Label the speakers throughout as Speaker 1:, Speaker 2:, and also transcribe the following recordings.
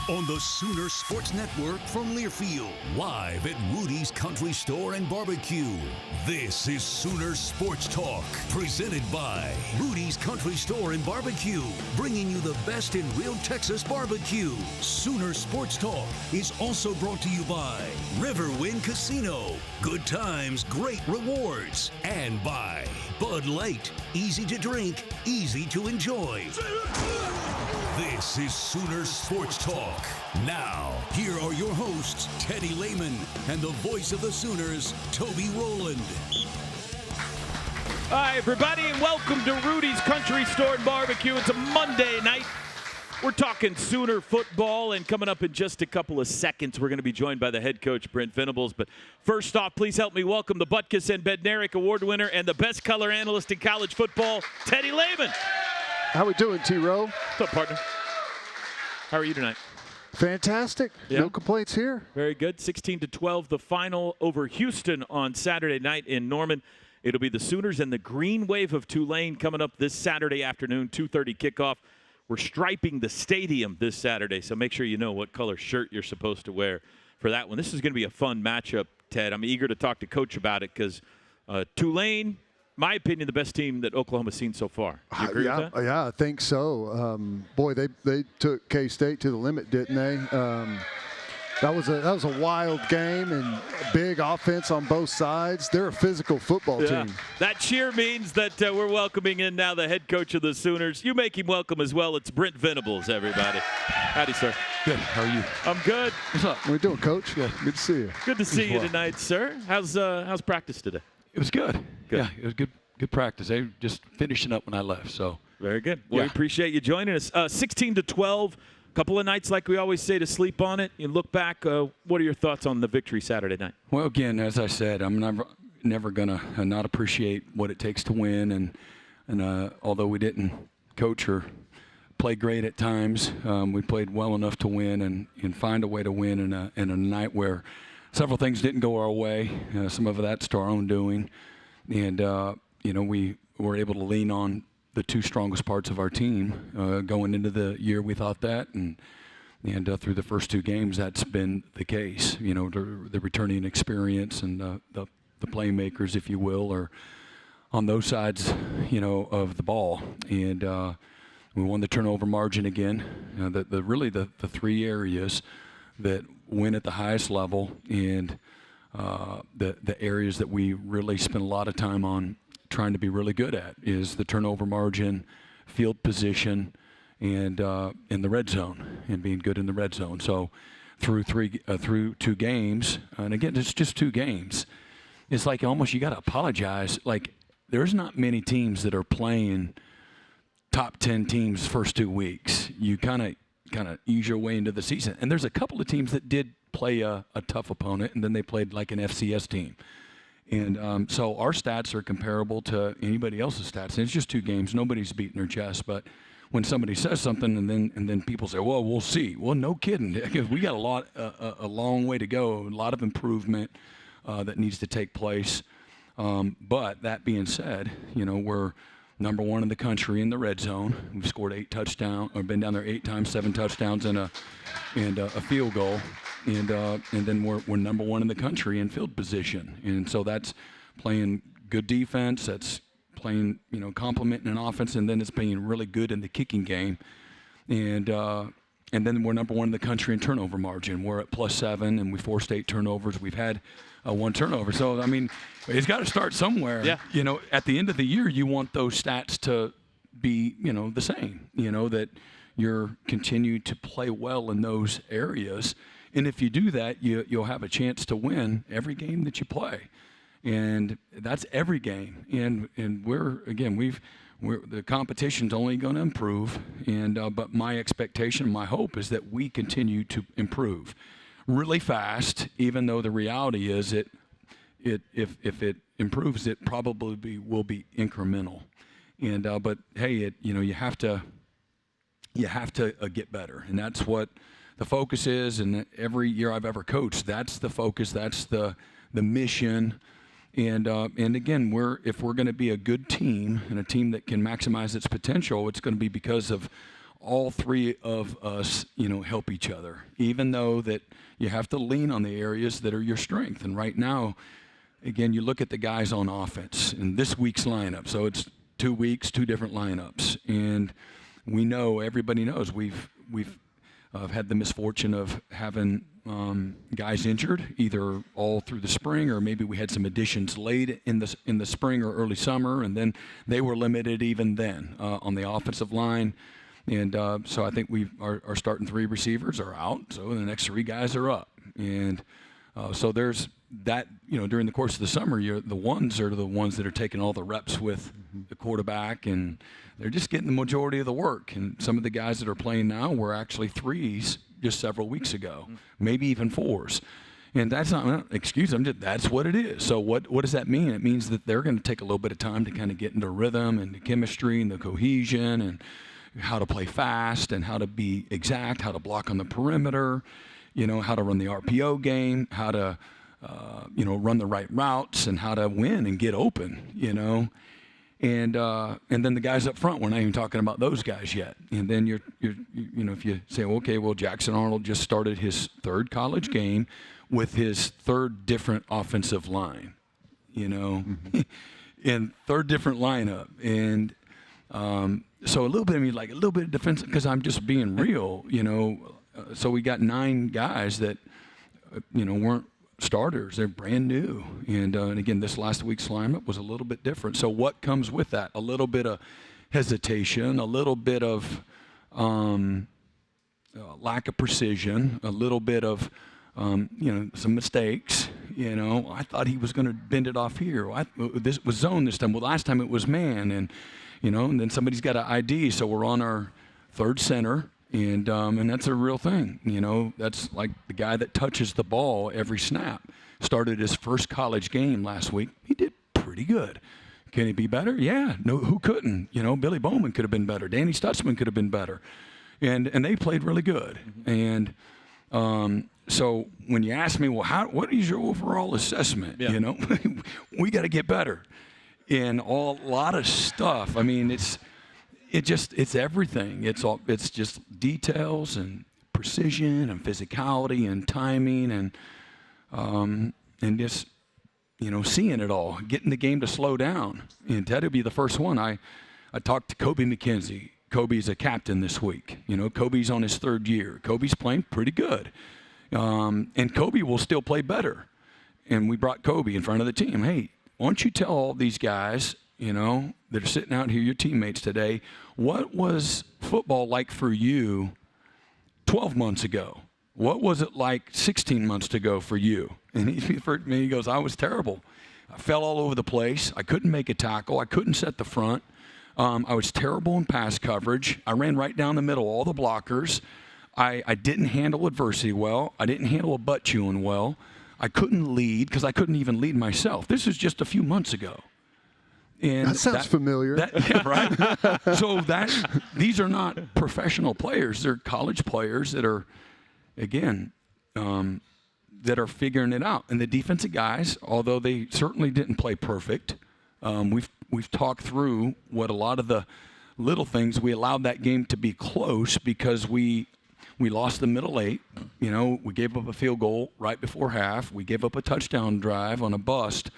Speaker 1: on the Sooner Sports Network from Learfield, live at Rudy's Country Store and Barbecue. This is Sooner Sports Talk, presented by Rudy's Country Store and Barbecue, bringing you the best in real Texas barbecue. Sooner Sports Talk is also brought to you by Riverwind Casino, good times, great rewards, and by Bud Light, easy to drink, easy to enjoy. This is Sooner Sports Talk. Now, here are your hosts, Teddy Lehman, and the voice of the Sooners, Toby Rowland.
Speaker 2: Hi, everybody, and welcome to Rudy's Country Store and Barbecue. It's a Monday night. We're talking Sooner football, and coming up in just a couple of seconds, we're going to be joined by the head coach, Brent Venables. But first off, please help me welcome the Butkus and Bednarik Award winner and the best color analyst in college football, Teddy Lehman.
Speaker 3: How we doing, T-Row?
Speaker 2: What's up, partner? How are you tonight?
Speaker 3: Fantastic.
Speaker 2: Yeah.
Speaker 3: No complaints here.
Speaker 2: Very good. 16-12, the final over Houston on Saturday night in Norman. It'll be the Sooners and the Green Wave of Tulane coming up this Saturday afternoon, 2:30 kickoff. We're striping the stadium this Saturday, so make sure you know what color shirt you're supposed to wear for that one. This is going to be a fun matchup, Ted. I'm eager to talk to Coach about it because Tulane, my opinion, the best team that Oklahoma's seen so far. Do you agree with that?
Speaker 3: Yeah, I think so. Boy, they took K-State to the limit, didn't they? That was a wild game and big offense on both sides. They're a physical football team.
Speaker 2: That cheer means that we're welcoming in now the head coach of the Sooners. You make him welcome as well. It's Brent Venables, everybody. Howdy, sir.
Speaker 4: Good. How are you?
Speaker 2: I'm good.
Speaker 4: What's up?
Speaker 3: What are you doing, Coach?
Speaker 4: Good.
Speaker 3: Good to see you.
Speaker 2: Good to see you tonight, sir. How's practice today?
Speaker 4: It was good.
Speaker 2: Good.
Speaker 4: Yeah, it was good practice. They were just finishing up when I left. So
Speaker 2: Very good. Well, we
Speaker 4: Yeah.
Speaker 2: appreciate you joining us. 16-12, a couple of nights, like we always say, to sleep on it. You look back. What are your thoughts on the victory Saturday night?
Speaker 4: well, again, as I said, I'm never gonna not appreciate what it takes to win. And although we didn't coach or play great at times, we played well enough to win and find a way to win in a night where several things didn't go our way. Some of that's to our own doing, and we were able to lean on the two strongest parts of our team going into the year. We thought that, and through the first two games, that's been the case. The returning experience and the playmakers, if you will, are on those sides, of the ball. And we won the turnover margin again. The three areas that win at the highest level, and the areas that we really spend a lot of time on trying to be really good at is the turnover margin, field position, and in the red zone, and being good in the red zone. So through two games, and again, it's just two games, it's like almost you got to apologize. Like, there's not many teams that are playing top 10 teams first 2 weeks. You kind of ease your way into the season. And there's a couple of teams that did play a tough opponent, and then they played like an FCS team. And so our stats are comparable to anybody else's stats. And it's just two games. Nobody's beating their chest. But when somebody says something and then people say, well, we'll see. Well, no kidding. We got a long way to go, a lot of improvement that needs to take place. But that being said, we're number one in the country in the red zone. We've scored 8 touchdowns, or been down there 8 times, 7 touchdowns, and a field goal. And then we're number one in the country in field position. And so that's playing good defense. That's playing, complementing an offense, and then it's being really good in the kicking game. And then we're number one in the country in turnover margin. We're at +7, and we forced 8 turnovers. We've had 1 turnover. So, I mean, it's got to start somewhere.
Speaker 2: Yeah.
Speaker 4: At the end of the year, you want those stats to be, the same, that you're continue to play well in those areas. And if you do that, you'll have a chance to win every game that you play. And that's every game. And the competition's only going to improve. But my expectation, my hope is that we continue to improve really fast, even though the reality is if it improves, it probably will be incremental. But hey, you have to get better, and that's what the focus is. And every year I've ever coached, that's the focus, that's the mission. And again, if we're going to be a good team and a team that can maximize its potential, it's going to be because of all three of us, help each other, even though that you have to lean on the areas that are your strength. And right now, again, you look at the guys on offense in this week's lineup. So it's 2 weeks, 2 different lineups. And we know, everybody knows, we've had the misfortune of having guys injured either all through the spring, or maybe we had some additions late in the spring or early summer, and then they were limited even then on the offensive line. And so I think our starting 3 receivers are out, so the next 3 guys are up. And so there's that, during the course of the summer, the ones are the ones that are taking all the reps with the quarterback, and they're just getting the majority of the work. And some of the guys that are playing now were actually 3s just several weeks ago, maybe even 4s. And that's not an excuse. That's what it is. So what does that mean? It means that they're going to take a little bit of time to kind of get into rhythm and the chemistry and the cohesion and how to play fast and how to be exact, how to block on the perimeter, how to run the RPO game, how to run the right routes, and how to win and get open, And then the guys up front, we're not even talking about those guys yet. And then if you say, okay, well, Jackson Arnold just started his 3rd college game with his 3rd different offensive line, and 3rd different lineup. And so a little bit of defense, because I'm just being real, so we got 9 guys that, weren't starters. They're brand new. And again, this last week's lineup was a little bit different. So what comes with that? A little bit of hesitation, a little bit of lack of precision, a little bit of, some mistakes. I thought he was going to bend it off here. This was zone this time. Well, last time it was man. And, and then somebody's got an ID. So we're on our 3rd center. And that's a real thing. That's like the guy that touches the ball every snap. Started his first college game last week. He did pretty good. Can he be better? Yeah. No, who couldn't? Billy Bowman could have been better. Danny Stutzman could have been better. And they played really good. And so when you ask me, well, what is your overall assessment? Yeah. We got to get better in a lot of stuff. I mean, it's everything. It's just details and precision and physicality and timing and just seeing it all, getting the game to slow down. And that'll be the first one. I talked to Kobe McKenzie. Kobe's a captain this week. Kobe's on his 3rd year. Kobe's playing pretty good, and Kobe will still play better. And we brought Kobe in front of the team. Hey, why don't you tell all these guys, that are sitting out here, your teammates today, what was football like for you 12 months ago? What was it like 16 months ago for you? And he goes, I was terrible. I fell all over the place. I couldn't make a tackle. I couldn't set the front. I was terrible in pass coverage. I ran right down the middle, all the blockers. I didn't handle adversity well. I didn't handle a butt chewing well. I couldn't lead because I couldn't even lead myself. This was just a few months ago. And
Speaker 3: that sounds familiar.
Speaker 4: Yeah, right? So these are not professional players. They're college players that are, again, that are figuring it out. And the defensive guys, although they certainly didn't play perfect, we've talked through what a lot of the little things. We allowed that game to be close because we lost the middle 8. We gave up a field goal right before half. We gave up a touchdown drive on a bust.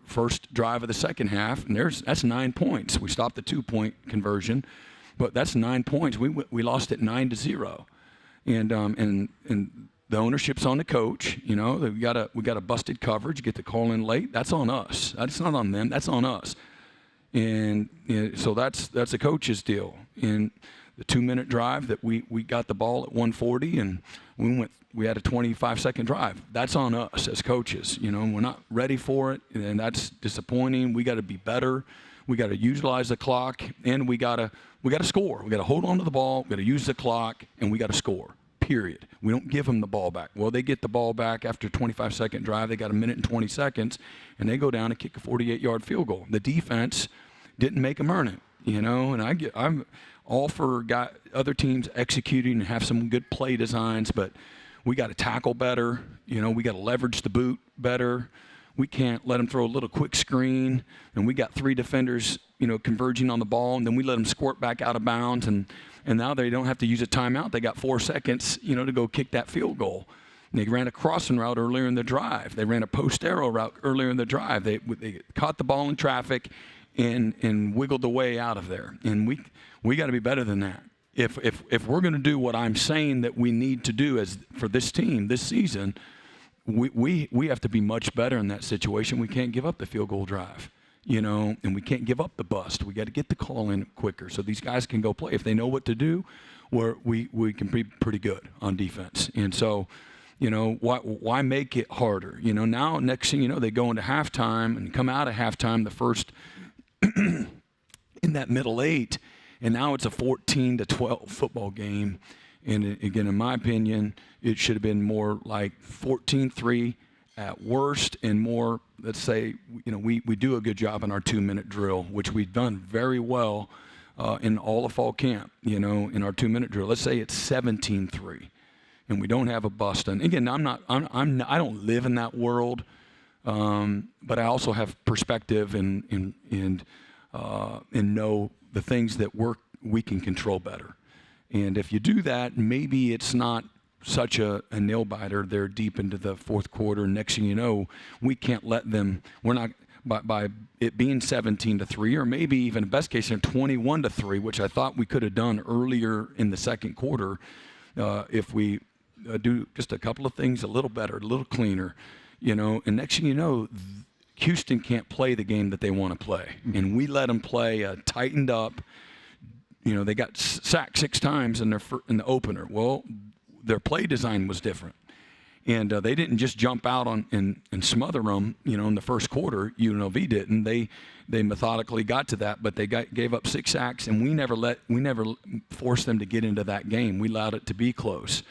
Speaker 4: First drive of the second half, and that's 9 points. We stopped the 2-point conversion, but that's 9 points. We lost it 9-0, and the ownership's on the coach. We got a busted coverage. Get the call in late. That's on us. That's not on them. That's on us. And so that's a coach's deal. And the 2-minute drive that we got the ball at 1:40 and we had a 25-second drive. That's on us as coaches. We're not ready for it, and that's disappointing. We got to be better. We got to utilize the clock, and we got to score. We got to hold on to the ball. We got to use the clock, and we got to score. Period. We don't give them the ball back. Well, they get the ball back after a 25-second drive. They got 1 minute and 20 seconds, and they go down and kick a 48-yard field goal. The defense didn't make them earn it. And I'm all for other teams executing and have some good play designs, but we got to tackle better. We got to leverage the boot better. We can't let them throw a little quick screen, and we got 3 defenders, converging on the ball, and then we let them squirt back out of bounds, and And now they don't have to use a timeout. They got 4 seconds, to go kick that field goal. And they ran a crossing route earlier in the drive. They ran a post arrow route earlier in the drive. They caught the ball in traffic and wiggled the way out of there. And we got to be better than that. If we're going to do what I'm saying that we need to do for this team this season, we have to be much better in that situation. We can't give up the field goal drive, and we can't give up the bust. We got to get the call in quicker so these guys can go play. If they know what to do, we can be pretty good on defense. And so, why make it harder? Now next thing you know, they go into halftime and come out of halftime the first in that middle 8, and now it's a 14-12 football game. And again, in my opinion, it should have been more like 14-3 at worst, and more, let's say, we do a good job in our 2-minute drill, which we've done very well in all of fall camp, in our 2-minute drill. Let's say it's 17-3, and we don't have a bust. And again, I don't live in that world, but I also have perspective and know the things that we can control better. And if you do that, maybe it's not such a nail biter there deep into the fourth quarter. Next thing you know, we can't let them. We're not by it being 17-3, or maybe even best case scenario 21-3, which I thought we could have done earlier in the second quarter, if we do just a couple of things a little better, a little cleaner, And next thing you know, Houston can't play the game that they want to play, and we let them play tightened up. They got sacked 6 times in the opener. Well, their play design was different, and they didn't just jump out and smother them. In the first quarter, UNLV didn't. They methodically got to that, but they gave up 6 sacks, and we never forced them to get into that game. We allowed it to be close,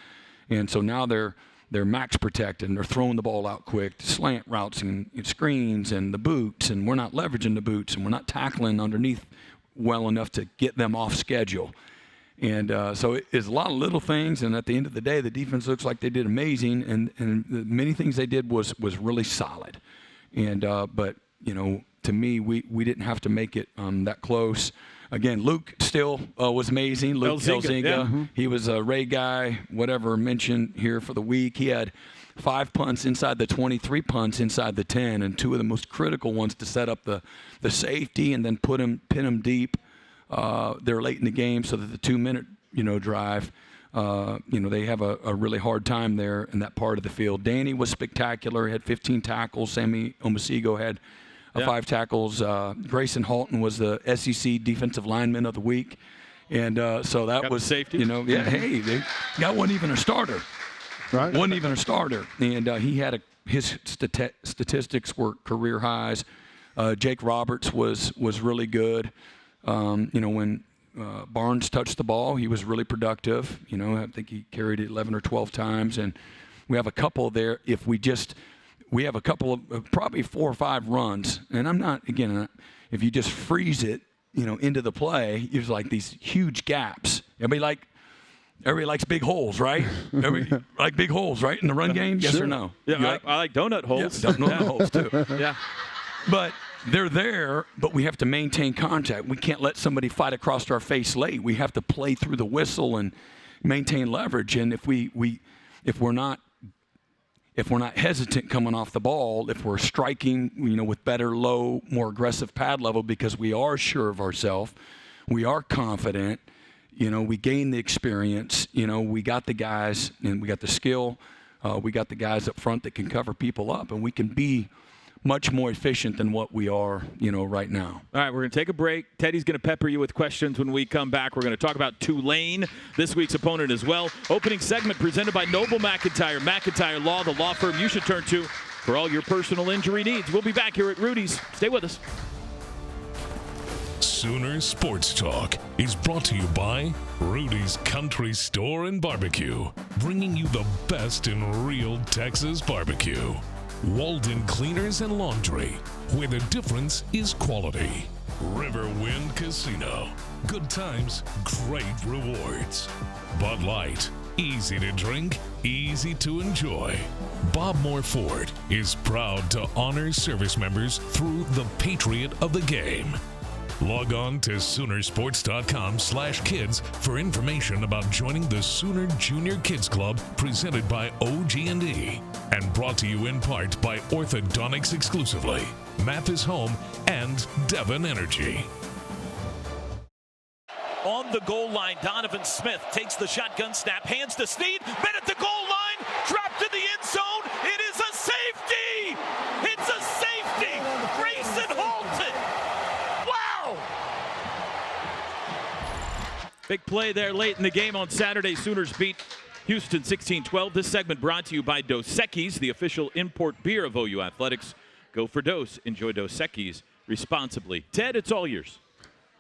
Speaker 4: and so now they're max protected, and they're throwing the ball out quick, slant routes and screens and the boots, and we're not leveraging the boots, and we're not tackling underneath well enough to get them off schedule. And so it's a lot of little things, and at the end of the day, the defense looks like they did amazing, and the many things they did was really solid. And but to me, we didn't have to make it that close. Again, Luke still was amazing. Luke Elzinga,
Speaker 2: yeah.
Speaker 4: He was a Ray guy, whatever mentioned here for the week. He had 5 punts inside the 20, 3 punts inside the 10, and 2 of the most critical ones to set up the safety and then pin him deep. They're late in the game, so that the 2-minute drive, they have a really hard time there in that part of the field. Danny was spectacular. He had 15 tackles. Sammy Omasigo had 5 tackles. Grayson Halton was the SEC Defensive Lineman of the Week. And so that
Speaker 2: got
Speaker 4: was
Speaker 2: safety.
Speaker 4: Hey, they wasn't even a starter.
Speaker 3: Right.
Speaker 4: Wasn't even a starter. And he had his statistics were career highs. Jake Roberts was really good. When Barnes touched the ball, he was really productive. I think he carried it 11 or 12 times. And we have a couple there. We have a couple of probably 4 or 5 runs. And I'm not, again, if you just freeze it, into the play, there's like these huge gaps. Everybody likes big holes, right? Everybody like big holes, right? In the run game, yes or no?
Speaker 2: Yeah, I like donut holes.
Speaker 4: Yeah, donut holes too.
Speaker 2: Yeah.
Speaker 4: But they're there, but we have to maintain contact. We can't let somebody fight across our face late. We have to play through the whistle and maintain leverage. And if we're not hesitant coming off the ball, if we're striking, with better low, more aggressive pad level because we are sure of ourselves, we are confident, we gain the experience, we got the guys and we got the skill, we got the guys up front that can cover people up, and we can be much more efficient than what we are, right now.
Speaker 2: All right, we're going to take a break. Teddy's going to pepper you with questions when we come back. We're going to talk about Tulane, this week's opponent as well. Opening segment presented by Noble McIntyre. McIntyre Law, the law firm you should turn to for all your personal injury needs. We'll be back here at Rudy's. Stay with us.
Speaker 1: Sooner Sports Talk is brought to you by Rudy's Country Store and Barbecue, bringing you the best in real Texas barbecue. Walden Cleaners and Laundry, where the difference is quality. Riverwind Casino, good times, great rewards. Bud Light, easy to drink, easy to enjoy. Bob Moore Ford is proud to honor service members through the Patriot of the Game.
Speaker 5: Log on to Soonersports.com/kids for information about joining the Sooner Junior Kids Club presented by OG&E and brought to you in part by Orthodontics exclusively, Mathis Home, and Devon Energy.
Speaker 6: On the goal line, Donovan Smith takes the shotgun snap, hands to Snead, met at the goal line, dropped to the end zone. It is a safety! It's a safety! Grayson Halton! Wow!
Speaker 2: Big play there late in the game on Saturday. Sooners beat Houston 16-12. This segment brought to you by Dos Equis, the official import beer of OU Athletics. Go for Dos. Enjoy Dos Equis responsibly. Ted, it's all yours.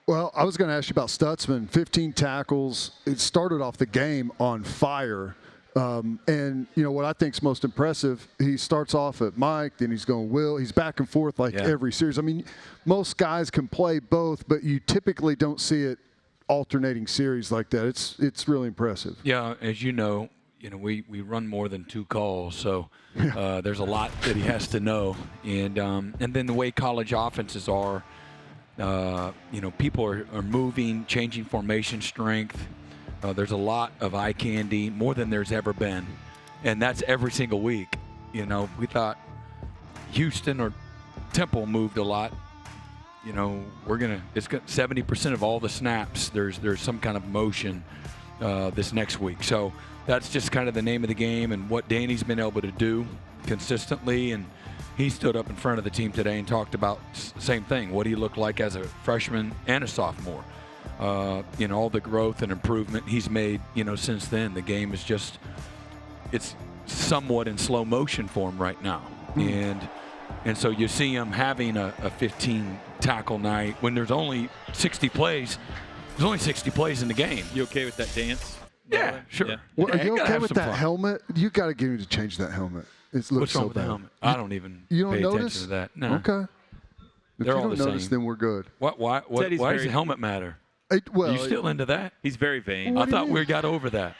Speaker 3: Well, I was going to ask you about Stutzman. 15 tackles. It started off the game on fire. And, you know, what I think is most impressive, he starts off at Mike, then he's going Will. He's back and forth like every series. I mean, most guys can play both, but you typically don't see it alternating series like that. It's really impressive.
Speaker 4: Yeah, as you know, we run more than 2 calls, so there's a lot that he has to know. And then the way college offenses are, people are moving, changing formation strength. There's a lot of eye candy, more than there's ever been, and that's every single week. We thought Houston or Temple moved a lot. It's got 70% of all the snaps. There's some kind of motion this next week. So that's just kind of the name of the game and what Danny's been able to do consistently. And he stood up in front of the team today and talked about the same thing. What he looked like as a freshman and a sophomore. All the growth and improvement he's made, since then. The game is it's somewhat in slow motion for him right now. And so you see him having a 15 tackle night when there's only 60 plays. There's only 60 plays in the game.
Speaker 2: You okay with that dance?
Speaker 4: Yeah, sure.
Speaker 2: Yeah.
Speaker 3: Well, are you
Speaker 4: gotta
Speaker 3: okay
Speaker 4: have
Speaker 3: with
Speaker 4: some
Speaker 3: that
Speaker 4: fun.
Speaker 3: helmet? You got to get him to change that helmet. It looks
Speaker 4: What's wrong
Speaker 3: so
Speaker 4: with
Speaker 3: bad.
Speaker 4: the helmet? I don't even
Speaker 3: You don't
Speaker 4: pay
Speaker 3: notice?
Speaker 4: attention to that. No.
Speaker 3: Okay. If
Speaker 4: They're
Speaker 3: you
Speaker 4: all
Speaker 3: don't
Speaker 4: the
Speaker 3: notice,
Speaker 4: same.
Speaker 3: then we're good.
Speaker 4: Why
Speaker 2: Teddy's
Speaker 4: does
Speaker 2: very-
Speaker 4: the helmet matter?
Speaker 3: Well,
Speaker 4: Are you still into that?
Speaker 2: He's very vain.
Speaker 4: I
Speaker 3: What do you
Speaker 4: thought
Speaker 3: mean?
Speaker 4: we got over that.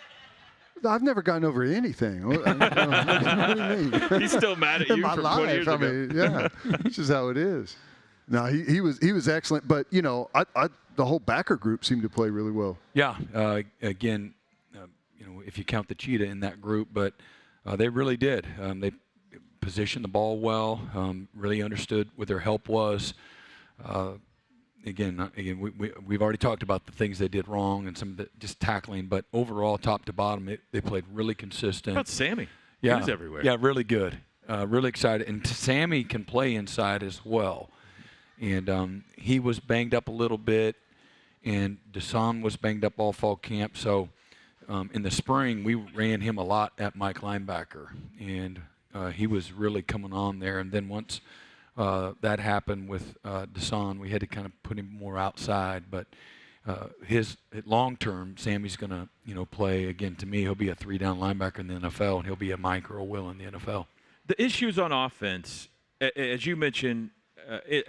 Speaker 3: I've never gotten over anything. What do you mean?
Speaker 2: He's still mad at
Speaker 3: In
Speaker 2: you
Speaker 3: my
Speaker 2: from 20 years
Speaker 3: life, I
Speaker 2: ago.
Speaker 3: mean, yeah, it's just how it is. No, he was excellent, but the whole backer group seemed to play really well.
Speaker 4: Yeah. Again, if you count the cheetah in that group, but they really did. They positioned the ball well. Really understood what their help was. Again, we've already talked about the things they did wrong and some of the just tackling, but overall, top to bottom, they played really consistent.
Speaker 2: How about Sammy?
Speaker 4: Yeah,
Speaker 2: He was everywhere.
Speaker 4: Yeah, really good. Really excited. And Sammy can play inside as well. And he was banged up a little bit, and Desan was banged up all fall camp. So in the spring, we ran him a lot at Mike linebacker, and he was really coming on there. And then once that happened with Desan, we had to kind of put him more outside. But his long term, Sammy's going to play again. To me, he'll be a 3-down linebacker in the NFL, and he'll be a Mike or a Will in the NFL.
Speaker 2: The issues on offense, as you mentioned,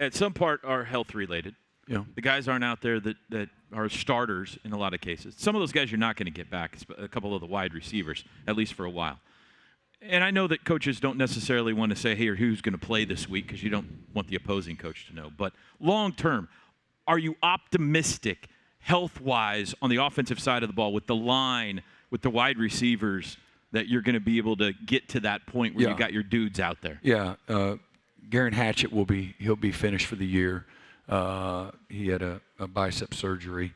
Speaker 2: at some part are health related.
Speaker 4: Yeah.
Speaker 2: The guys aren't out there that are starters in a lot of cases. Some of those guys you're not going to get back, a couple of the wide receivers, at least for a while. And I know that coaches don't necessarily want to say, hey, or who's going to play this week, because you don't want the opposing coach to know. But long term, are you optimistic health-wise on the offensive side of the ball with the line, with the wide receivers, that you're going to be able to get to that point where you got your dudes out there?
Speaker 4: Yeah. Garen Hatchett he'll be finished for the year. He had a bicep surgery.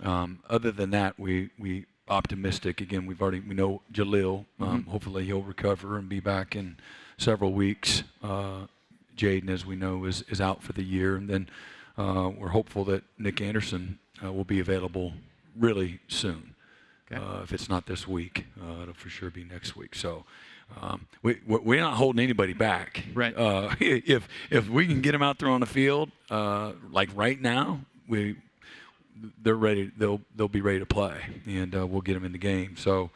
Speaker 4: Other than that, we optimistic. Again, we know Jalil. Hopefully he'll recover and be back in several weeks. Jaden, as we know, is out for the year. And then we're hopeful that Nick Anderson will be available really soon. Okay. If it's not this week, it'll for sure be next week. So we're not holding anybody back.
Speaker 2: Right.
Speaker 4: If we can get them out there on the field, like right now, they're ready. They'll be ready to play, and we'll get them in the game. So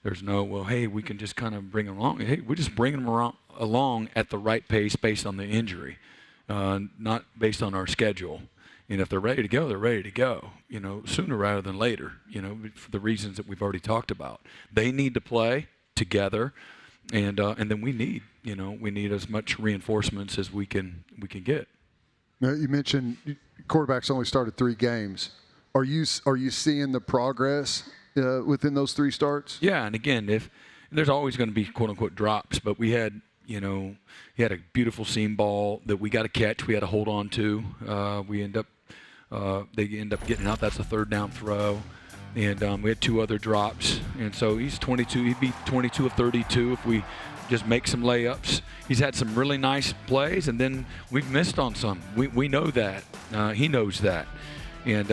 Speaker 4: there's no, hey, we can just kind of bring them along. Hey, we're just bringing them along at the right pace based on the injury, not based on our schedule. And if they're ready to go, they're ready to go, sooner rather than later, for the reasons that we've already talked about. They need to play together, and then we need as much reinforcements as we can get.
Speaker 3: Now, you mentioned quarterbacks only started 3 games. Are you seeing the progress within those 3 starts?
Speaker 4: Yeah, and again, if there's always going to be quote unquote drops, but we had, he had a beautiful seam ball that we got to catch. We had to hold on to. They end up getting out. That's a 3rd down throw. And we had 2 other drops. And so he's 22. He'd be 22 of 32 if we just make some layups. He's had some really nice plays, and then we've missed on some. We know that. He knows that. And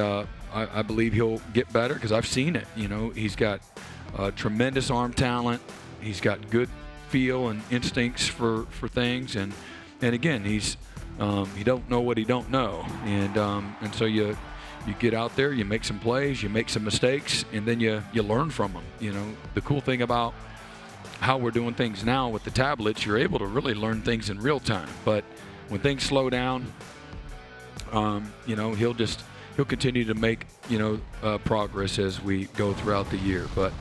Speaker 4: I believe he'll get better because I've seen it. He's got tremendous arm talent. He's got good feel and instincts for things. And again, he don't know what he don't know. And so you get out there, you make some plays, you make some mistakes, and then you learn from them. The cool thing about how we're doing things now with the tablets, you're able to really learn things in real time. But when things slow down, he'll continue to make progress as we go throughout the year. But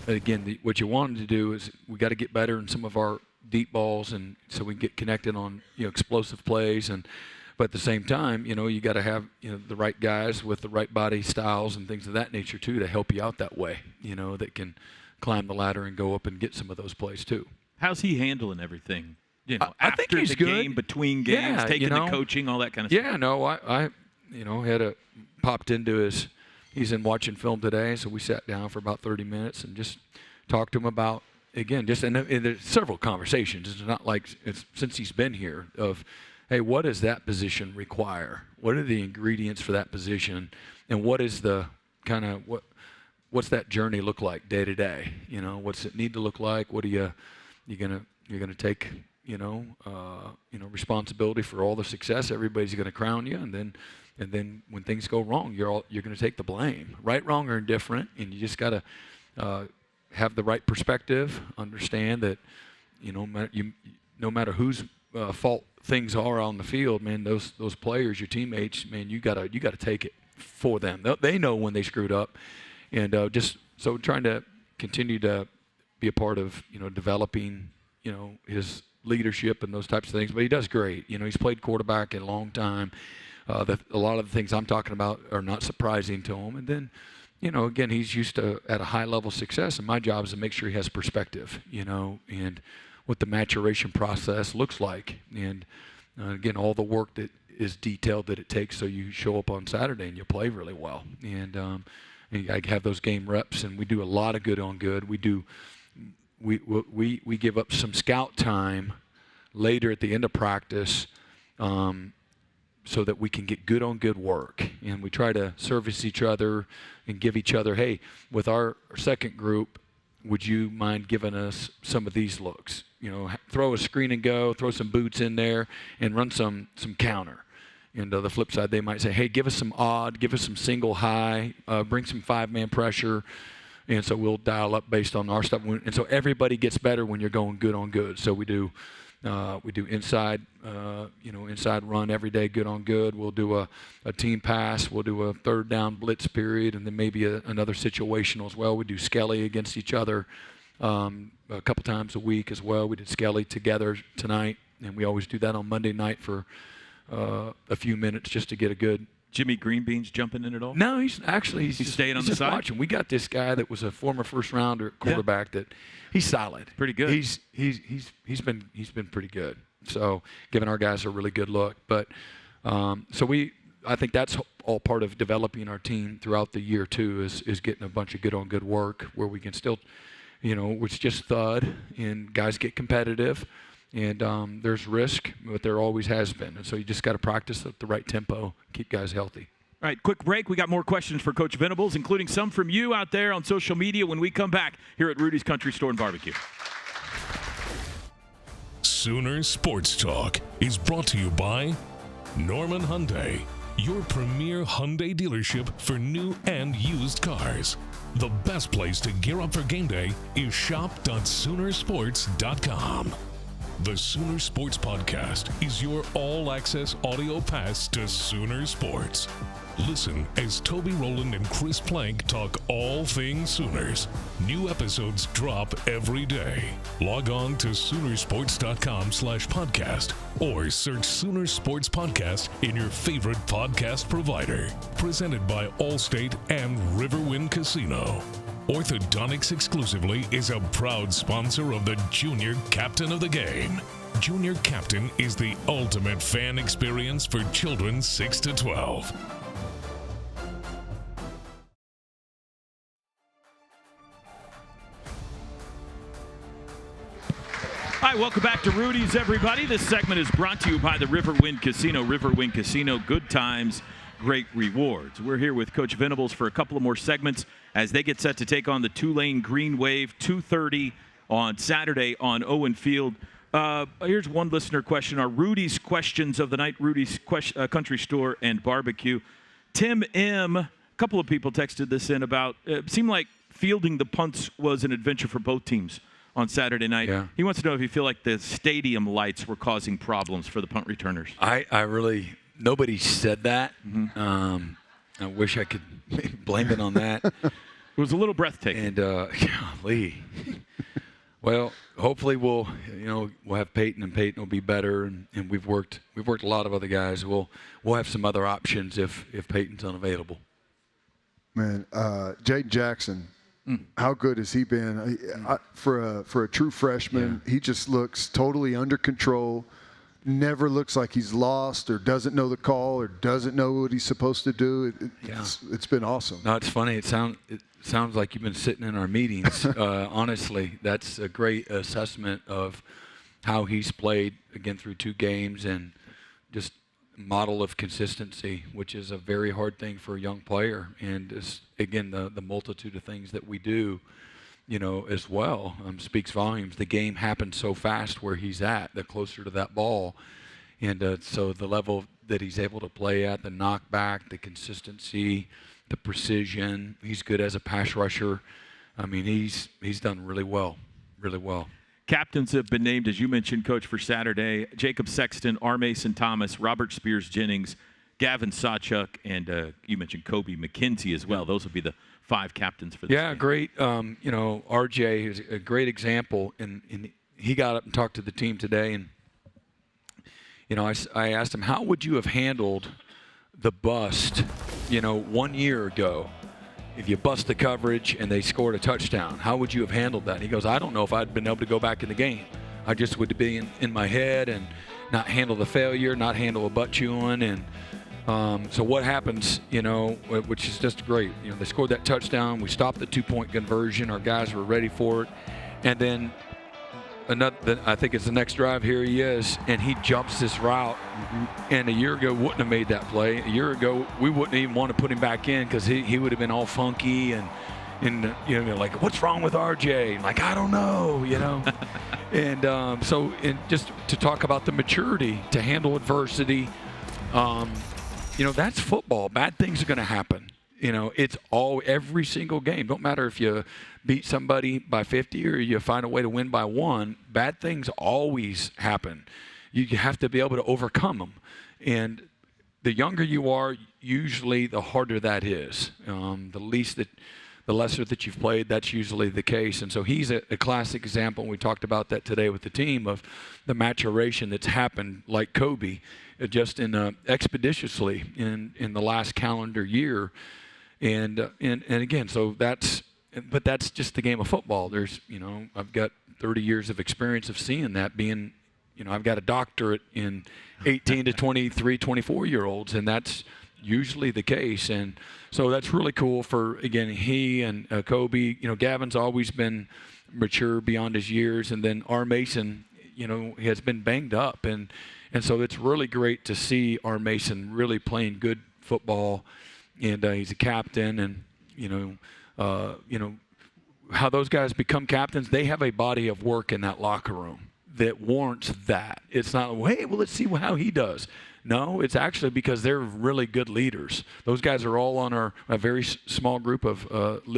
Speaker 4: again, what you want him to do is we got to get better in some of our deep balls, and so we can get connected on explosive plays. But at the same time, you got to have the right guys with the right body styles and things of that nature too to help you out that way. That can climb the ladder and go up and get some of those plays too.
Speaker 2: How's he handling everything?
Speaker 4: I think he's good.
Speaker 2: Game, between games, taking the coaching, all that kind of stuff.
Speaker 4: Yeah, no, I popped into his. He's in watching film today, so we sat down for about 30 minutes and just talked to him about and there's several conversations. It's not like since he's been here of, hey, what does that position require? What are the ingredients for that position, and what is the kind of what's that journey look like day to day? What's it need to look like? What are you're gonna take? Responsibility for all the success. Everybody's going to crown you, and then when things go wrong, you're going to take the blame. Right, wrong, or indifferent, and you just got to have the right perspective. Understand that no matter whose fault things are on the field, man, those players, your teammates, man, you got to take it for them. They know when they screwed up, and just so trying to continue to be a part of developing his leadership and those types of things. But he does great. He's played quarterback a long time. A lot of the things I'm talking about are not surprising to him. And then, again, he's used to at a high level success, and my job is to make sure he has perspective, and what the maturation process looks like. And again, all the work that is detailed that it takes so you show up on Saturday and you play really well. And I have those game reps, and we do a lot of good on good. We give up some scout time later at the end of practice so that we can get good on good work. And we try to service each other and give each other, hey, with our second group, would you mind giving us some of these looks? Throw a screen and go, throw some boots in there, and run some counter. And the flip side, they might say, hey, give us some odd, give us some single high, bring some 5-man pressure. And so we'll dial up based on our stuff. And so everybody gets better when you're going good on good. So we do inside, inside run every day, good on good. We'll do a team pass. We'll do a 3rd down blitz period, and then maybe another situational as well. We do Skelly against each other a couple times a week as well. We did Skelly together tonight, and we always do that on Monday night for a few minutes just to get a good.
Speaker 2: Jimmy Greenbean's jumping in at all?
Speaker 4: No, he's staying on the side. Watching. We got this guy that was a former first-rounder quarterback that he's solid.
Speaker 2: Pretty good.
Speaker 4: He's been pretty good. So giving our guys a really good look. But I think that's all part of developing our team throughout the year too. Is getting a bunch of good on good work where we can still, it's just thud and guys get competitive. And there's risk, but there always has been. And so you just got to practice at the right tempo, keep guys healthy.
Speaker 2: All right, quick break. We got more questions for Coach Venables, including some from you out there on social media when we come back here at Rudy's Country Store and Barbecue.
Speaker 5: Sooner Sports Talk is brought to you by Norman Hyundai, your premier Hyundai dealership for new and used cars. The best place to gear up for game day is shop.soonersports.com. The Sooner Sports Podcast is your all-access audio pass to Sooner Sports. Listen as Toby Rowland and Chris Plank talk all things Sooners. New episodes drop every day. Log on to Soonersports.com/podcast or search Sooner Sports Podcast in your favorite podcast provider. Presented by Allstate and Riverwind Casino. Orthodontics Exclusively is a proud sponsor of the Junior Captain of the Game. Junior Captain is the ultimate fan experience for children 6 to 12.
Speaker 2: Hi, welcome back to Rudy's, everybody. This segment is brought to you by the Riverwind Casino. Riverwind Casino, good times, great rewards. We're here with Coach Venables for a couple of more segments as they get set to take on the Tulane Green Wave, 2:30 on Saturday on Owen Field. Here's one listener question. Our Rudy's questions of the night, Rudy's Country Store and Barbecue. Tim M., a couple of people texted this in about, it seemed like fielding the punts was an adventure for both teams on Saturday night.
Speaker 4: Yeah.
Speaker 2: He wants to know if you feel like the stadium lights were causing problems for the punt returners.
Speaker 4: I really, nobody said that. I wish I could blame it on that.
Speaker 2: It was a little breathtaking.
Speaker 4: And golly. Well, hopefully we'll have Peyton, and Peyton will be better. And we've worked a lot of other guys. We'll have some other options if Peyton's unavailable.
Speaker 3: Man, Jaden Jackson. How good has he been? For a true freshman, He just looks totally under control, never looks like he's lost or doesn't know the call or doesn't know what he's supposed to do. It's been awesome.
Speaker 4: No, it's funny. It sounds like you've been sitting in our meetings. Honestly, that's a great assessment of how he's played, again, through 2 games, and just model of consistency, which is a very hard thing for a young player. And again, the multitude of things that we do, as well, speaks volumes. The game happens so fast where he's at, the closer to that ball. And so the level that he's able to play at, the knockback, the consistency, the precision, he's good as a pass rusher. I mean, he's done really well, really well.
Speaker 2: Captains have been named, as you mentioned, Coach, for Saturday. Jacob Sexton, R. Mason Thomas, Robert Spears-Jennings, Gavin Sawchuk, and you mentioned Kobe McKenzie as well. Those will be the 5 captains for this game.
Speaker 4: Great. RJ is a great example. And he got up and talked to the team today. And, I asked him, how would you have handled the bust, 1 year ago? If you bust the coverage and they scored a touchdown, how would you have handled that? And he goes, I don't know if I'd been able to go back in the game. I just would be in my head and not handle the failure, not handle a butt chewing. And so what happens, which is just great. They scored that touchdown. We stopped the 2-point conversion. Our guys were ready for it. And then I think it's the next drive. Here he is, and he jumps this route. And a year ago, wouldn't have made that play. A year ago, we wouldn't even want to put him back in because he would have been all funky and like, what's wrong with RJ? And like, I don't know, And so just to talk about the maturity to handle adversity, that's football. Bad things are going to happen. It's every single game. Don't matter if you beat somebody by 50 or you find a way to win by 1. Bad things always happen. You have to be able to overcome them. And the younger you are, usually the harder that is. The lesser that you've played, that's usually the case. And so he's a classic example, and we talked about that today with the team, of the maturation that's happened, like Kobe, just expeditiously in the last calendar year. And again, so that's just the game of football. There's, I've got 30 years of experience of seeing that being, I've got a doctorate in 18 to 23, 24-year-olds, and that's usually the case. And so that's really cool for, again, he and Kobe. Gavin's always been mature beyond his years, and then R. Mason, he has been banged up. And so it's really great to see R. Mason really playing good football. And he's a captain, and how those guys become captains. They have a body of work in that locker room that warrants that. It's not, hey, well, let's see how he does. No, it's actually because they're really good leaders. Those guys are all on a very small group of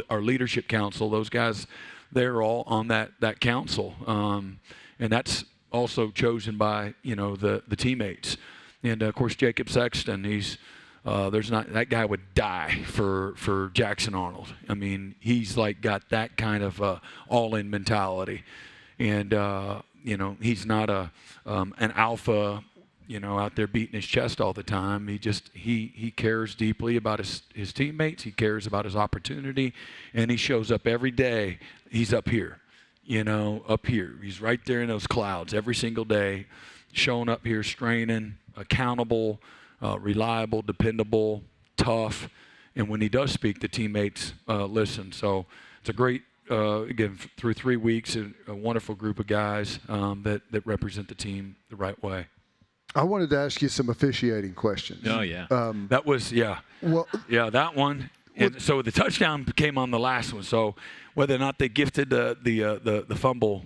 Speaker 4: our leadership council. Those guys, they're all on that council, and that's also chosen by, the teammates. And, of course, Jacob Sexton, he's that guy would die for Jackson Arnold. I mean, he's like got that kind of all-in mentality. And, he's not an alpha, out there beating his chest all the time. He cares deeply about his teammates. He cares about his opportunity, and he shows up every day. He's up here, up here. He's right there in those clouds every single day, showing up here, straining, accountable, reliable, dependable, tough. And when he does speak, the teammates listen. So it's a great, again, through 3 weeks, a wonderful group of guys that represent the team the right way.
Speaker 3: I wanted to ask you some officiating questions.
Speaker 2: Oh, yeah.
Speaker 4: That was,
Speaker 3: Well,
Speaker 4: that one. And so the touchdown came on the last one. So whether or not they gifted the fumble,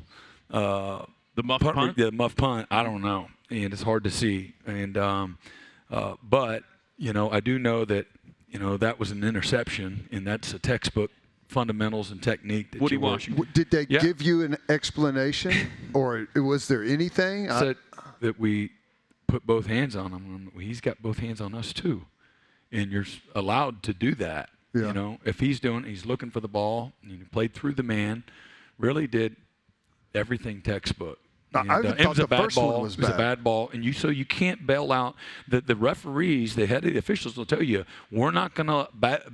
Speaker 2: the muff punt?
Speaker 4: The muff punt, I don't know. And it's hard to see. And but, I do know that, that was an interception, and that's a textbook fundamentals and technique that
Speaker 2: Woody
Speaker 4: you work.
Speaker 2: Washington.
Speaker 3: did they give you an explanation, or was there anything?
Speaker 4: Said that we put both hands on him. He's got both hands on us too, and you're allowed to do that.
Speaker 3: Yeah.
Speaker 4: If he's looking for the ball, and he played through the man, really did everything textbook. And,
Speaker 3: I
Speaker 4: it
Speaker 3: thought
Speaker 4: was
Speaker 3: the
Speaker 4: a bad
Speaker 3: first
Speaker 4: ball.
Speaker 3: one was
Speaker 4: It was a
Speaker 3: bad.
Speaker 4: bad ball, and you can't bail out. The referees, the head of the officials will tell you, we're not going to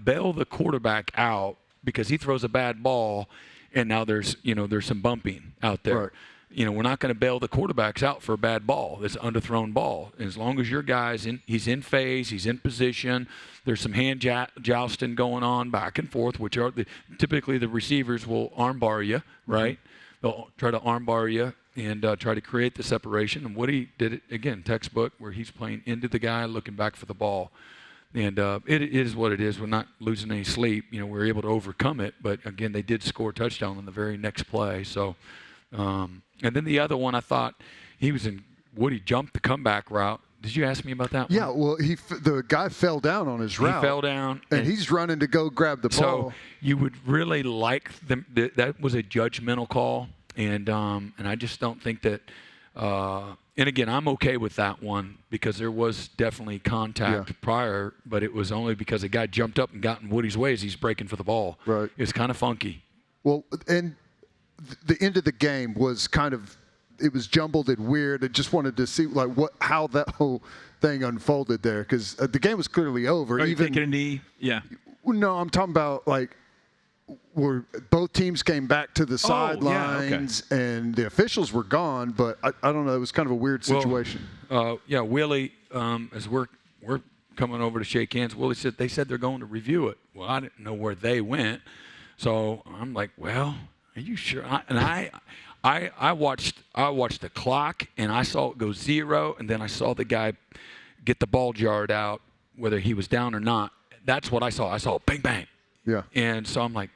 Speaker 4: bail the quarterback out because he throws a bad ball, and now there's some bumping out there.
Speaker 3: Right.
Speaker 4: We're not going to bail the quarterbacks out for a bad ball. It's an underthrown ball. As long as your guy's he's in phase, he's in position. There's some hand jousting going on back and forth, which are typically the receivers will armbar you, right? Mm-hmm. They'll try to armbar you and try to create the separation. And Woody did it again, textbook, where he's playing into the guy, looking back for the ball. And it is what it is. We're not losing any sleep. We're able to overcome it. But again, they did score a touchdown on the very next play. So. And then the other one, I thought Woody jumped the comeback route. Did you ask me about that one?
Speaker 3: Yeah, well, the guy fell down on his route.
Speaker 4: He fell down.
Speaker 3: And he's running to go grab the ball.
Speaker 4: So you would really like them. That was a judgmental call, and I just don't think that. And again, I'm okay with that one because there was definitely contact prior, but it was only because a guy jumped up and got in Woody's way as he's breaking for the ball.
Speaker 3: Right.
Speaker 4: It's kind of funky.
Speaker 3: Well, and the end of the game was it was jumbled and weird. I just wanted to see how that whole thing unfolded there, because the game was clearly over.
Speaker 2: Are you taking a knee? Yeah.
Speaker 3: No, I'm talking about where both teams came back to the sidelines and the officials were gone, but I don't know. It was kind of a weird situation.
Speaker 4: Willie, as we're coming over to shake hands, Willie said they said they're going to review it. Well, I didn't know where they went, so I'm like, well. Are you sure? I watched the clock, and I saw it go 0, and then I saw the guy get the ball jarred out, whether he was down or not. That's what I saw. I saw bang, bang.
Speaker 3: Yeah.
Speaker 4: And so I'm like,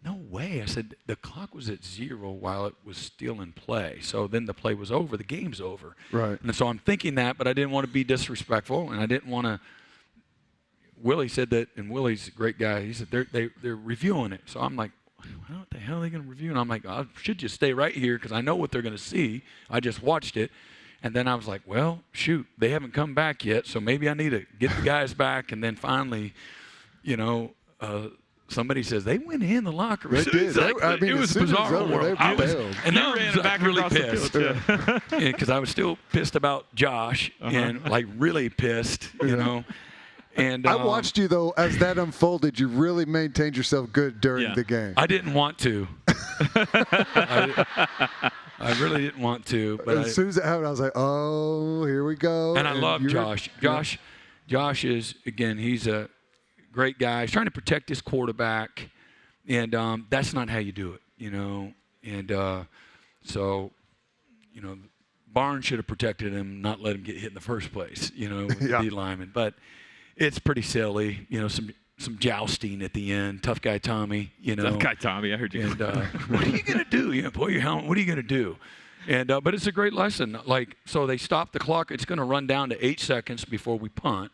Speaker 4: no way. I said, the clock was at 0 while it was still in play. So then the play was over. The game's over.
Speaker 3: Right.
Speaker 4: And so I'm thinking that, but I didn't want to be disrespectful, and I didn't want to. Willie said that, and Willie's a great guy. He said they're reviewing it. So I'm like, what the hell are they going to review? And I'm like, I should just stay right here because I know what they're going to see. I just watched it. And then I was like, well, shoot, they haven't come back yet, so maybe I need to get the guys back. And then finally, somebody says, they went in the locker room.
Speaker 3: They did.
Speaker 4: It was bizarre.
Speaker 3: I bailed.
Speaker 4: And then
Speaker 2: ran
Speaker 4: I was
Speaker 2: back
Speaker 4: really
Speaker 2: across the
Speaker 4: pissed.
Speaker 2: field,
Speaker 4: Because I was still pissed about Josh and really pissed, And
Speaker 3: I watched you, though, as that unfolded. You really maintained yourself good during the game.
Speaker 4: I didn't want to. I really didn't want to. But
Speaker 3: as soon as it happened, I was like, oh, here we go.
Speaker 4: And I love Josh. Josh is, again, he's a great guy. He's trying to protect his quarterback. And that's not how you do it, And so, Barnes should have protected him, not let him get hit in the first place, with the D lineman. But it's pretty silly, some jousting at the end. Tough guy Tommy,
Speaker 2: Tough guy Tommy, I heard you.
Speaker 4: And what are you gonna do? Pull your helmet. What are you gonna do? And but it's a great lesson. So they stop the clock. It's gonna run down to 8 seconds before we punt,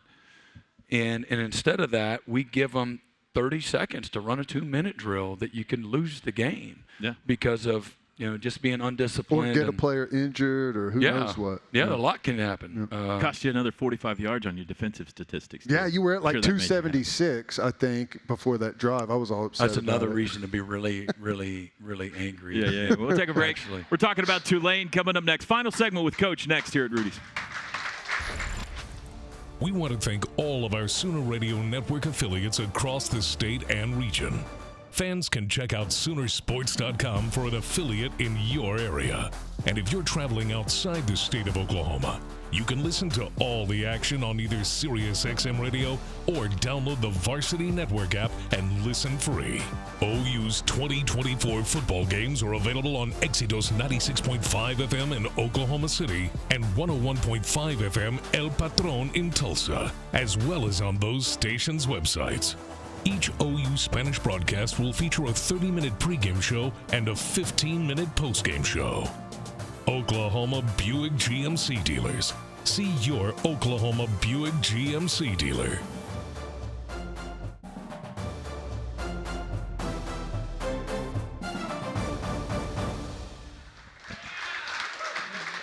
Speaker 4: and instead of that, we give them 30 seconds to run a 2-minute drill that you can lose the game because of just being
Speaker 3: Or
Speaker 4: undisciplined.
Speaker 3: get a
Speaker 4: and-
Speaker 3: player injured or who knows what.
Speaker 4: Yeah, a lot can happen.
Speaker 2: Cost you another 45 yards on your defensive statistics.
Speaker 3: Yeah, you were at like
Speaker 2: Sure that made you happy.
Speaker 3: 276, I think, before that drive. I was all upset
Speaker 4: That's
Speaker 3: about
Speaker 4: another
Speaker 3: it.
Speaker 4: reason to be really, really, really angry.
Speaker 2: Yeah. We'll take a break.
Speaker 4: Actually.
Speaker 2: We're talking about Tulane coming up next. Final segment with Coach next here at Rudy's.
Speaker 5: We want to thank all of our Sooner Radio Network affiliates across the state and region. Fans can check out Soonersports.com for an affiliate in your area. And if you're traveling outside the state of Oklahoma, you can listen to all the action on either SiriusXM Radio or download the Varsity Network app and listen free. OU's 2024 football games are available on Exodus 96.5 FM in Oklahoma City and 101.5 FM El Patron in Tulsa, as well as on those stations' websites. Each OU Spanish broadcast will feature a 30-minute pregame show and a 15-minute postgame show. Oklahoma Buick GMC dealers. See your Oklahoma Buick GMC dealer.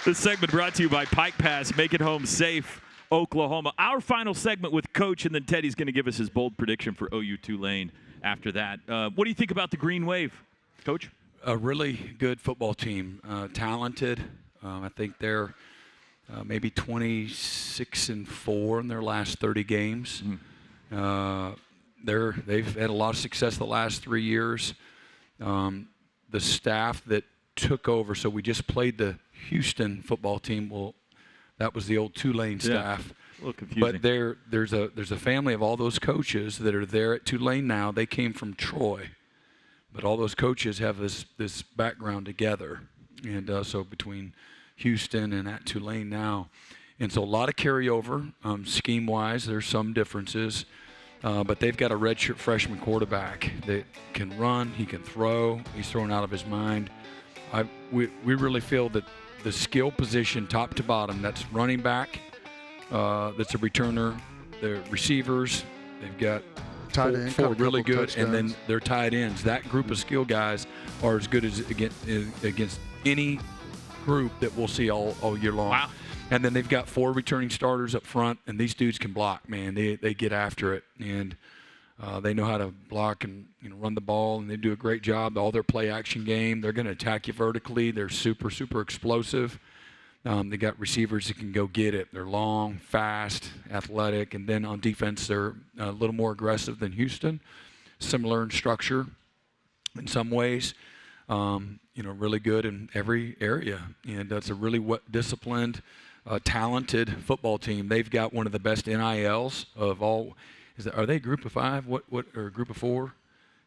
Speaker 2: This segment brought to you by Pike Pass. Make it home safe, Oklahoma. Our final segment with Coach, and then Teddy's going to give us his bold prediction for OU Tulane after that. What do you think about the Green Wave, Coach?
Speaker 4: A really good football team, talented. I think they're maybe 26-4 in their last 30 games. They've had a lot of success the last 3 years. The staff that took over, so we just played the Houston football team. Well, that was the old Tulane staff.
Speaker 2: A little confusing.
Speaker 4: But there's a family of all those coaches that are there at Tulane now. They came from Troy, but all those coaches have this background together, and so between Houston and at Tulane now, and so a lot of carryover. Scheme-wise, there's some differences, but they've got a redshirt freshman quarterback that can run, he can throw, he's throwing out of his mind. We really feel that the skill position, top to bottom, that's running back, that's a returner, the receivers, they've got
Speaker 3: Tight end,
Speaker 4: four
Speaker 3: caught a
Speaker 4: really
Speaker 3: couple
Speaker 4: good, and then
Speaker 3: touchdowns.
Speaker 4: their tight ends. That group of skill guys are as good as against any group that we'll see all year long.
Speaker 2: Wow.
Speaker 4: And then they've got 4 returning starters up front, and these dudes can block, man. They get after it, and they know how to block and run the ball, and they do a great job. All their play action game, they're going to attack you vertically. They're super, super explosive. They got receivers that can go get it. They're long, fast, athletic, and then on defense they're a little more aggressive than Houston. Similar in structure in some ways. Really good in every area, and that's a really disciplined, talented football team. They've got one of the best NILs of all. Are they Group of 5? What or Group of 4?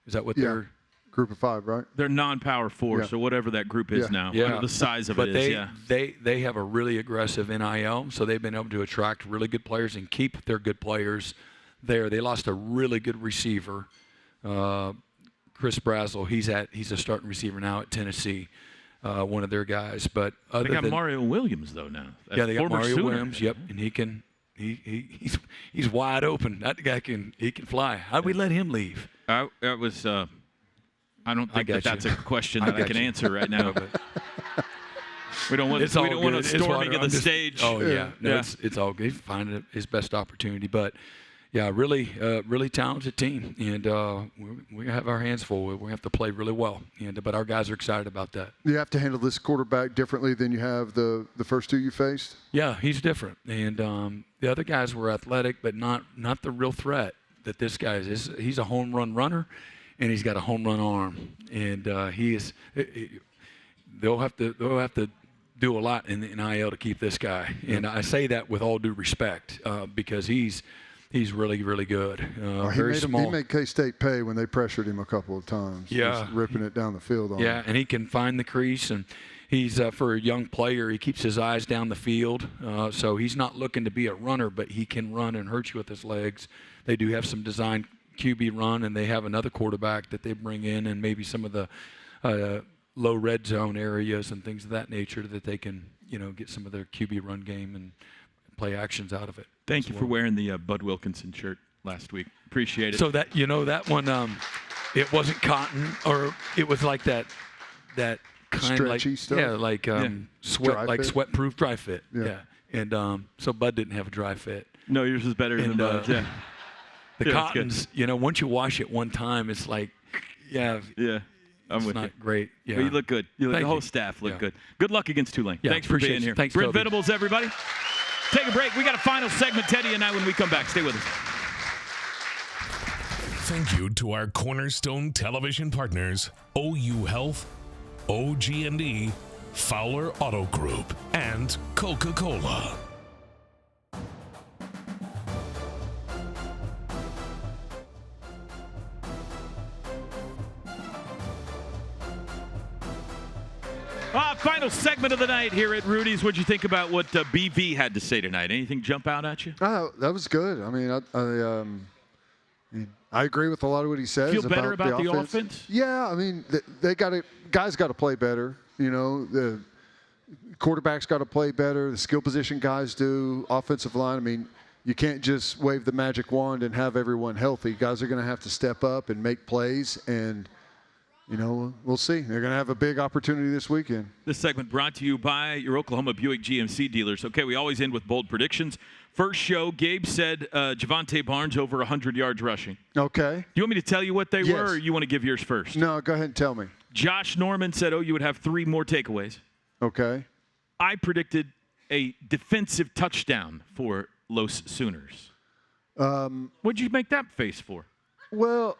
Speaker 4: Is that what they're?
Speaker 3: Group of 5, right?
Speaker 2: They're non-power 4,
Speaker 3: Yeah.
Speaker 2: so whatever that group is now, whatever the size of
Speaker 4: but
Speaker 2: it is.
Speaker 4: they have a really aggressive NIL, so they've been able to attract really good players and keep their good players there. They lost a really good receiver, Chris Brazel. He's a starting receiver now at Tennessee, one of their guys. But
Speaker 2: They
Speaker 4: other
Speaker 2: got
Speaker 4: than,
Speaker 2: Mario Williams though now.
Speaker 4: yeah, they got
Speaker 2: Former
Speaker 4: Mario
Speaker 2: Sooner.
Speaker 4: Williams. Yep, and he's wide open. That guy can fly. How'd we let him leave?
Speaker 2: I don't think
Speaker 4: got
Speaker 2: that's
Speaker 4: you.
Speaker 2: a question
Speaker 4: I
Speaker 2: that I
Speaker 4: got
Speaker 2: can
Speaker 4: you.
Speaker 2: answer right now. We don't want
Speaker 4: It's all
Speaker 2: a
Speaker 4: good. It's
Speaker 2: storming of
Speaker 4: I'm
Speaker 2: the
Speaker 4: just-
Speaker 2: stage.
Speaker 4: Oh yeah, no,
Speaker 2: Yeah.
Speaker 4: it's all good. He's finding his best opportunity, but yeah, really talented team, and we have our hands full. We have to play really well, but our guys are excited about that.
Speaker 3: You have to handle this quarterback differently than you have the first 2 you faced?
Speaker 4: Yeah, he's different, and the other guys were athletic, but not the real threat that this guy is. He's a home run runner, and he's got a home run arm, and he is. They'll have to do a lot in the NIL to keep this guy, and I say that with all due respect because he's really, really good. Very small.
Speaker 3: He made K-State pay when they pressured him a couple of times.
Speaker 4: Yeah.
Speaker 3: Just ripping it down the field on
Speaker 4: Yeah,
Speaker 3: him.
Speaker 4: and he can find the crease, and he's for a young player. He keeps his eyes down the field, so he's not looking to be a runner, but he can run and hurt you with his legs. They do have some design QB run, and they have another quarterback that they bring in, and maybe some of the low red zone areas and things of that nature that they can, get some of their QB run game and play actions out of it.
Speaker 2: Thank you for wearing the Bud Wilkinson shirt last week. Appreciate it.
Speaker 4: So that that one, it wasn't cotton, or it was like that
Speaker 3: stretchy stuff.
Speaker 4: Yeah, like sweat,
Speaker 3: Dry
Speaker 4: like
Speaker 3: fit.
Speaker 4: sweat-proof dry fit.
Speaker 3: Yeah.
Speaker 4: And so Bud didn't have a dry fit.
Speaker 2: No, yours is better than Bud's. Yeah.
Speaker 4: The
Speaker 2: Yeah, that's
Speaker 4: cottons, once you wash it one time, it's like,
Speaker 2: Yeah. I'm
Speaker 4: it's
Speaker 2: with
Speaker 4: not
Speaker 2: you.
Speaker 4: great. Yeah.
Speaker 2: But you look good. The
Speaker 4: Thank
Speaker 2: whole
Speaker 4: you.
Speaker 2: staff look
Speaker 4: Yeah.
Speaker 2: good. Good luck against Tulane.
Speaker 4: Yeah,
Speaker 2: Thanks for
Speaker 4: appreciate
Speaker 2: being
Speaker 4: you.
Speaker 2: here.
Speaker 4: Thanks,
Speaker 2: Brent
Speaker 4: Toby.
Speaker 2: Venables, everybody. Take a break. We got a final segment, Teddy and I, when we come back. Stay with us.
Speaker 5: Thank you to our Cornerstone television partners, OU Health, OG&E, Fowler Auto Group, and Coca-Cola.
Speaker 2: Final segment of the night here at Rudy's. What'd you think about what BV had to say tonight? Anything jump out at you?
Speaker 3: That was good. I mean, I agree with a lot of what he says.
Speaker 2: Feel better about the offense?
Speaker 3: Yeah, I mean, guys got to play better. The quarterback's got to play better. The skill position guys do. Offensive line. I mean, you can't just wave the magic wand and have everyone healthy. Guys are going to have to step up and make plays, and we'll see. They're going to have a big opportunity this weekend.
Speaker 2: This segment brought to you by your Oklahoma Buick GMC dealers. Okay, we always end with bold predictions. First show, Gabe said Javante Barnes over 100 yards rushing.
Speaker 3: Okay.
Speaker 2: Do you want me to tell you what they
Speaker 3: Yes.
Speaker 2: were, or you want to give yours first?
Speaker 3: No, go ahead and tell me.
Speaker 2: Josh Norman said, you would have 3 more takeaways.
Speaker 3: Okay.
Speaker 2: I predicted a defensive touchdown for Los Sooners. What'd you make that face for?
Speaker 3: Well,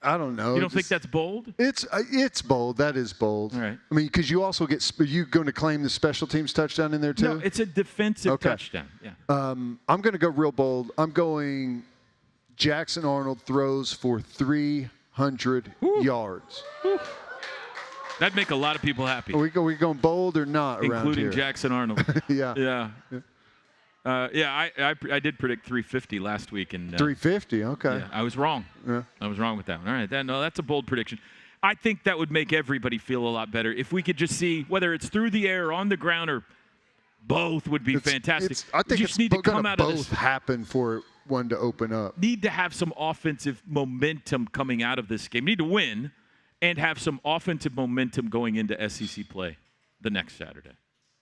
Speaker 3: I don't know.
Speaker 2: You don't think that's bold?
Speaker 3: It's bold. That is bold.
Speaker 2: All right.
Speaker 3: I mean, because you also get – are you going to claim the special teams touchdown in there too?
Speaker 2: No, it's a defensive touchdown. Yeah.
Speaker 3: I'm going to go real bold. I'm going Jackson Arnold throws for 300 yards.
Speaker 2: That'd make a lot of people happy,
Speaker 3: Are we going bold or not around
Speaker 2: including
Speaker 3: here?
Speaker 2: Jackson Arnold.
Speaker 3: Yeah.
Speaker 2: I did predict 350 last week, and
Speaker 3: 350, okay.
Speaker 2: yeah, I was wrong.
Speaker 3: Yeah.
Speaker 2: I was wrong with that one. All right, that's a bold prediction. I think that would make everybody feel a lot better if we could just see whether it's through the air or on the ground or both would be fantastic.
Speaker 3: I think
Speaker 2: you
Speaker 3: it's
Speaker 2: just need to come
Speaker 3: going
Speaker 2: out
Speaker 3: to
Speaker 2: of
Speaker 3: both
Speaker 2: this.
Speaker 3: happen for one to open up.
Speaker 2: Need to have some offensive momentum coming out of this game. Need to win and have some offensive momentum going into SEC play the next Saturday.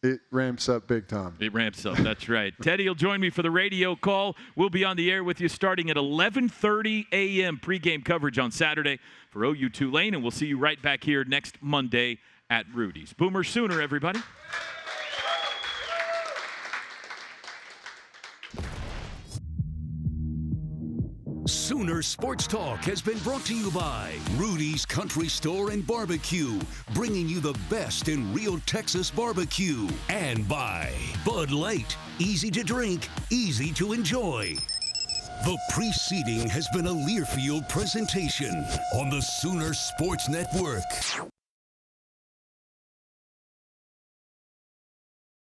Speaker 3: It ramps up big time.
Speaker 2: It ramps up. That's right. Teddy will join me for the radio call. We'll be on the air with you starting at 11:30 a.m. pregame coverage on Saturday for OU Tulane, and we'll see you right back here next Monday at Rudy's. Boomer Sooner, everybody.
Speaker 1: Sooner Sports Talk has been brought to you by Rudy's Country Store and Barbecue, bringing you the best in real Texas barbecue. And by Bud Light, easy to drink, easy to enjoy. The preceding has been a Learfield presentation on the Sooner Sports Network.